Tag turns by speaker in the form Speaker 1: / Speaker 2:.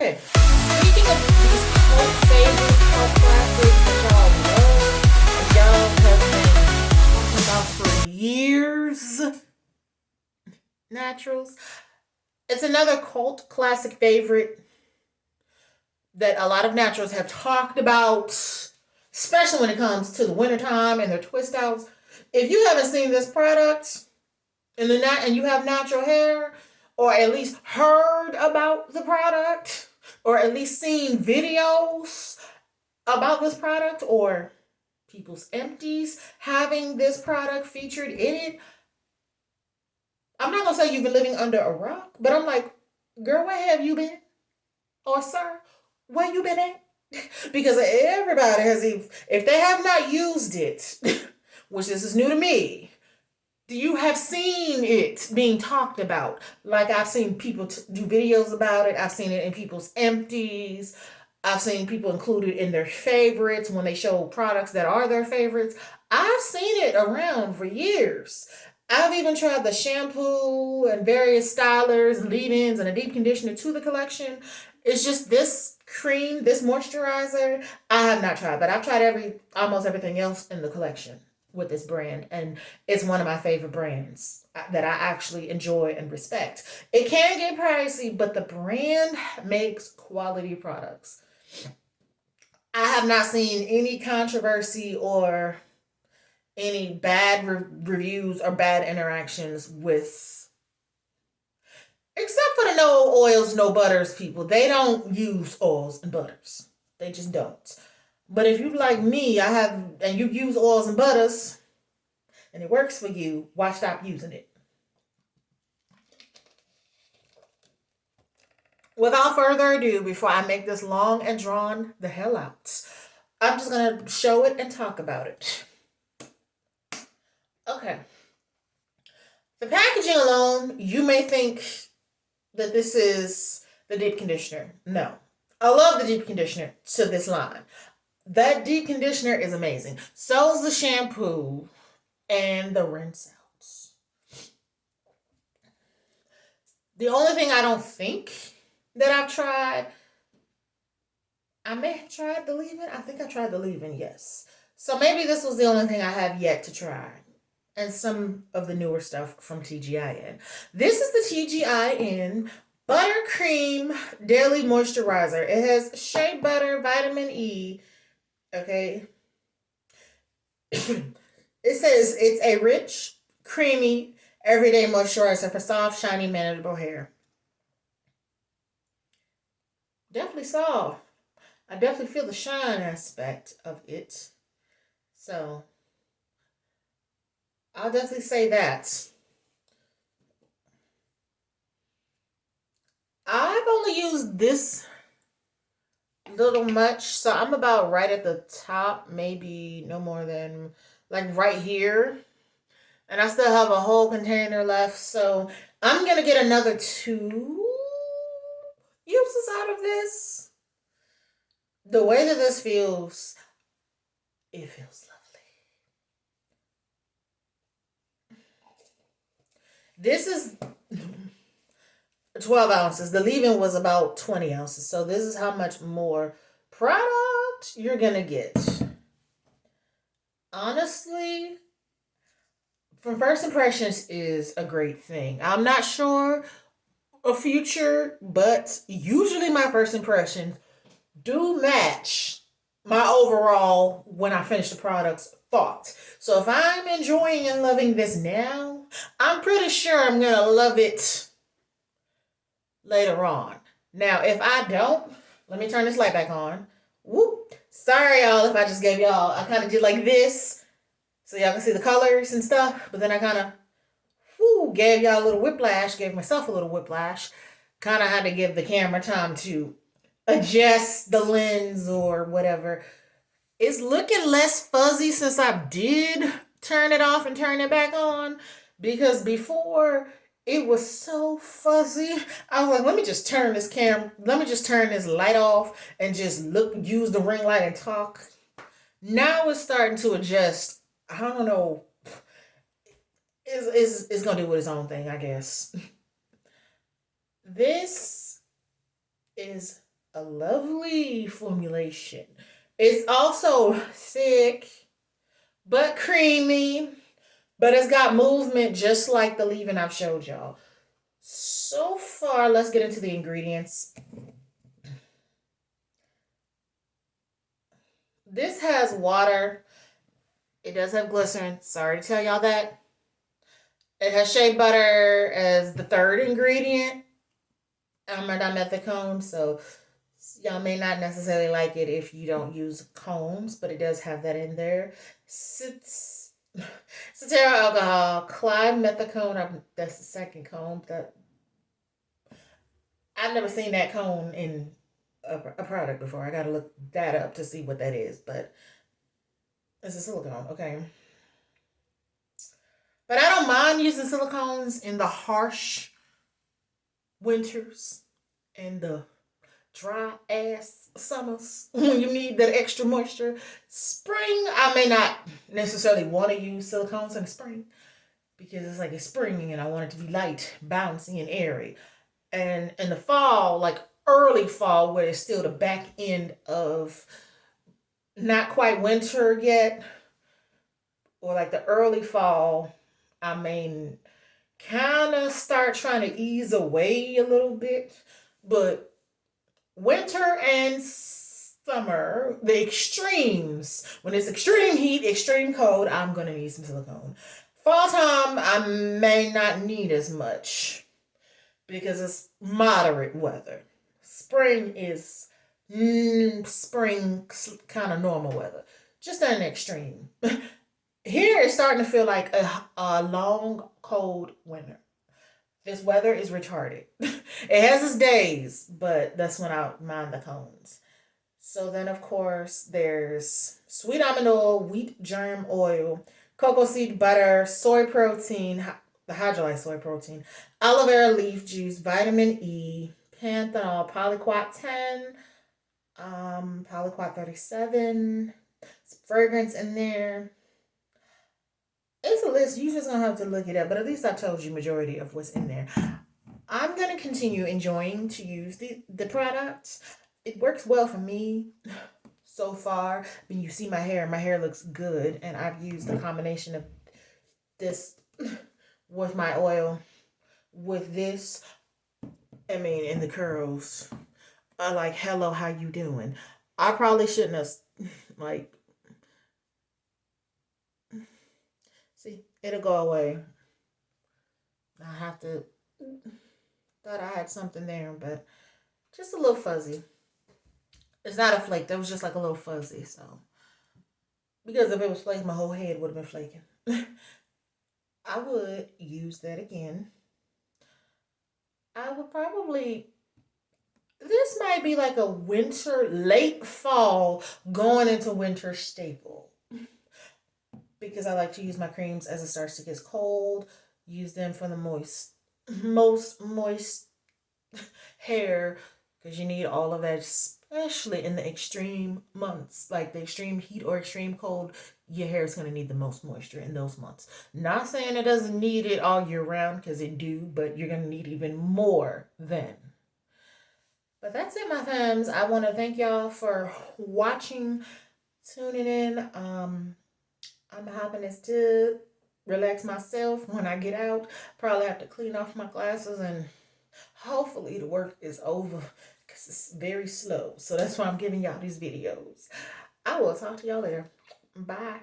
Speaker 1: Okay. Speaking of these cult favorites, cult classics that y'all love, and y'all have been talking about for years, naturals. It's another cult classic favorite that a lot of naturals have talked about, especially when it comes to the wintertime and their twist outs. If you haven't seen this product and you have natural hair, or at least heard about the product, or at least seen videos about this product, or people's empties having this product featured in it, I'm not gonna say you've been living under a rock, but I'm like, girl, where have you been? Or sir, where you been at? Because everybody has, if they have not used it, which this is new to me, you have seen it being talked about. Like I've seen people do videos about it. I've seen it in people's empties. I've seen people include it in their favorites when they show products that are their favorites. I've seen it around for years. I've even tried the shampoo and various stylers, leave-ins, and a deep conditioner to the collection. It's just this cream, this moisturizer, I have not tried, but I've tried almost everything else in the collection with this brand, and it's one of my favorite brands that I actually enjoy and respect. It can get pricey, but the brand makes quality products. I have not seen any controversy or any bad reviews or bad interactions with, except for the no oils, no butters people. They don't use oils and butters. They just don't. But if you like me, and you use oils and butters, and it works for you, why stop using it? Without further ado, before I make this long and drawn the hell out, I'm just gonna show it and talk about it. Okay. The packaging alone, you may think that this is the deep conditioner. No. I love the deep conditioner to this line. That deep conditioner is amazing. So is the shampoo and the rinse outs. The only thing I don't think that I've tried, I may have tried the leave-in. I think I tried the leave-in, yes. So maybe this was the only thing I have yet to try. And some of the newer stuff from TGIN. This is the TGIN Buttercream Daily Moisturizer. It has shea butter, vitamin E. Okay. It says it's a rich, creamy, everyday moisturizer for soft, shiny, manageable hair. Definitely soft. I definitely feel the shine aspect of it. So I'll definitely say that. I've only used this little much, so I'm about right at the top, maybe no more than like right here. And I still have a whole container left, so I'm gonna get another two uses out of this. The way that this feels, it feels lovely. This is 12 ounces. The leave-in was about 20 ounces, so this is how much more product you're gonna get. Honestly, from first impressions is a great thing. I'm not sure a future, but usually my first impressions do match my overall when I finish the product's thought. So if I'm enjoying and loving this now, I'm pretty sure I'm gonna love it later on. Now, if I don't, let me turn this light back on. Whoop. Sorry, y'all, if I just gave y'all, I kind of did like this so y'all can see the colors and stuff, but then I kind of gave y'all a little whiplash, gave myself a little whiplash. Kind of had to give the camera time to adjust the lens or whatever. It's looking less fuzzy since I did turn it off and turn it back on, because before it was so fuzzy. I was like, let me just turn this light off and just use the ring light and talk. Now it's starting to adjust. I don't know. It's gonna do with its own thing, I guess. This is a lovely formulation. It's also thick but creamy, but it's got movement just like the leave-in I've showed y'all. So far, let's get into the ingredients. This has water. It does have glycerin. Sorry to tell y'all that. It has shea butter as the third ingredient. Dimethicone, so y'all may not necessarily like it if you don't use combs, but it does have that in there. Cetearyl alcohol, climethicone. That's the second comb. That I've never seen that cone in a product before. I gotta look that up to see what that is, but it's a silicone, okay. But I don't mind using silicones in the harsh winters and the dry ass summers when you need that extra moisture. Spring, I may not necessarily want to use silicones in the spring because it's like it's spring and I want it to be light, bouncy, and airy. And in the fall, like early fall, where it's still the back end of not quite winter yet, or like the early fall, I mean, kind of start trying to ease away a little bit. But winter and summer, the extremes, when it's extreme heat, extreme cold, I'm going to need some silicone. Fall time, I may not need as much because it's moderate weather. Spring is spring kind of normal weather, just an extreme. Here it's starting to feel like a long, cold winter. This weather is retarded. It has its days, but that's when I mind the cones. So then, of course, there's sweet almond oil, wheat germ oil, cocoa seed butter, soy protein, the hydrolyzed soy protein, aloe vera leaf juice, vitamin E, panthenol, polyquat 10, polyquat 37, fragrance in there. It's a list. You just gonna have to look it up, but at least I told you majority of what's in there. I'm gonna continue enjoying to use the products. It works well for me so far. When you see my hair looks good, and I've used a combination of this with my oil, with this. I mean, in the curls. I like, hello, how you doing? I probably shouldn't have like. See, it'll go away. I have to. Thought I had something there, but just a little fuzzy. It's not a flake. That was just like a little fuzzy. So because if it was flake, my whole head would have been flaking. I would use that again. I would probably. This might be like a winter, late fall, going into winter staple because I like to use my creams as it starts to get cold. Use them for the most moist hair because you need all of that, especially in the extreme months, like the extreme heat or extreme cold. Your hair is going to need the most moisture in those months. Not saying it doesn't need it all year round because it do, but you're going to need even more then. But that's it, my fams. I want to thank y'all for watching, tuning in. I'm having this to relax myself when I get out. Probably have to clean off my glasses and hopefully the work is over because it's very slow. So that's why I'm giving y'all these videos. I will talk to y'all later. Bye.